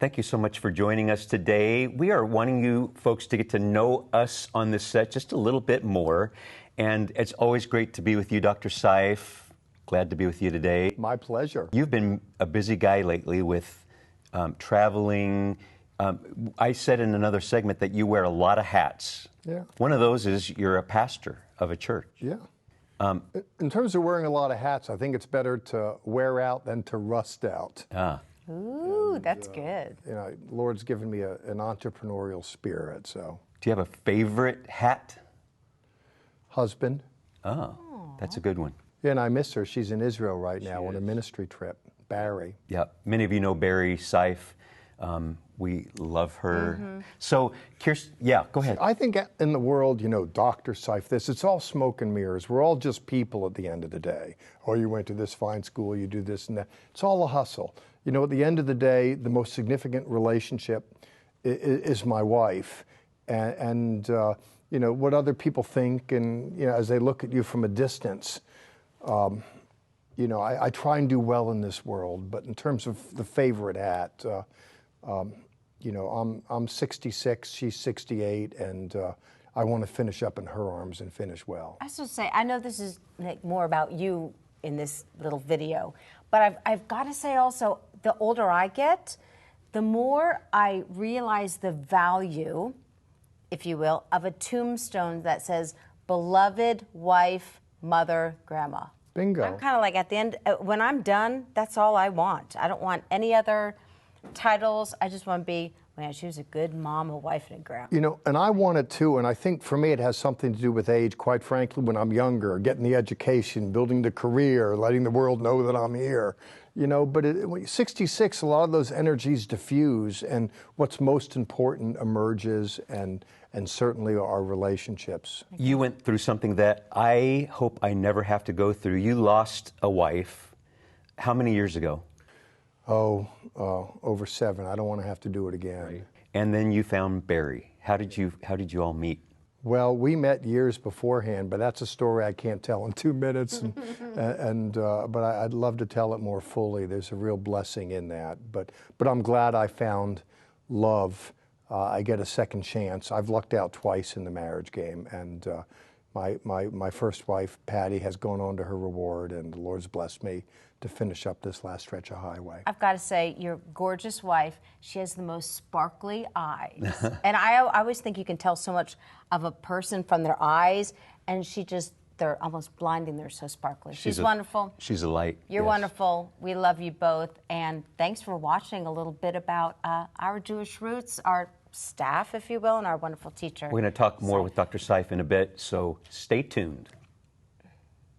Thank you so much for joining us today. We are wanting you folks to get to know us on this set just a little bit more. And it's always great to be with you, Dr. Seif. Glad to be with you today. My pleasure. You've been a busy guy lately with traveling. I said in another segment that you wear a lot of hats. Yeah. One of those is you're a pastor of a church. Yeah. In terms of wearing a lot of hats, I think it's better to wear out than to rust out. Ooh, that's good. You know, Lord's given me an entrepreneurial spirit, so. Do you have a favorite hat? Husband. Oh, that's a good one. Yeah, and I miss her. She's in Israel right now on a ministry trip. Barry. Yeah, many of you know Barry Seif. We love her. So, Kirsten, yeah, go ahead. I think in the world, you know, Dr. Seif, it's all smoke and mirrors. We're all just people at the end of the day. Oh, you went to this fine school, you do this and that. It's all a hustle. You know, at the end of the day, the most significant relationship is my wife. And you know, what other people think and, you know, as they look at you from a distance, you know, I try and do well in this world. But in terms of the favorite hat, you know, I'm 66, she's 68, and I want to finish up in her arms and finish well. I was going to say, I know this is more about you in this little video, but I've got to say also, the older I get, the more I realize the value, if you will, of a tombstone that says, beloved wife, mother, grandma. Bingo. I'm kind of like at the end, when I'm done, that's all I want. I don't want any other titles. I just want to be, man, she was a good mom, a wife, and a grandma. You know, and I want it too, and I think for me it has something to do with age, quite frankly, when I'm younger, getting the education, building the career, letting the world know that I'm here. You know, but when you're 66, a lot of those energies diffuse, and what's most important emerges, and certainly our relationships. You went through something that I hope I never have to go through. You lost a wife. How many years ago? Oh, over 7. I don't want to have to do it again. Right. And then you found Barry. How did you all meet? Well, we met years beforehand, but that's a story I can't tell in 2 minutes. But I'd love to tell it more fully. There's a real blessing in that. But I'm glad I found love. I get a second chance. I've lucked out twice in the marriage game, and my first wife, Patty, has gone on to her reward, and the Lord's blessed me to finish up this last stretch of highway. I've got to say, your gorgeous wife, she has the most sparkly eyes. And I always think you can tell so much of a person from their eyes, and they're almost blinding. They're so sparkly. She's wonderful. She's a light. You're wonderful. We love you both. And thanks for watching a little bit about our Jewish roots, our staff, if you will, and our wonderful teacher. We're going to talk more with Dr. Seif in a bit, so stay tuned.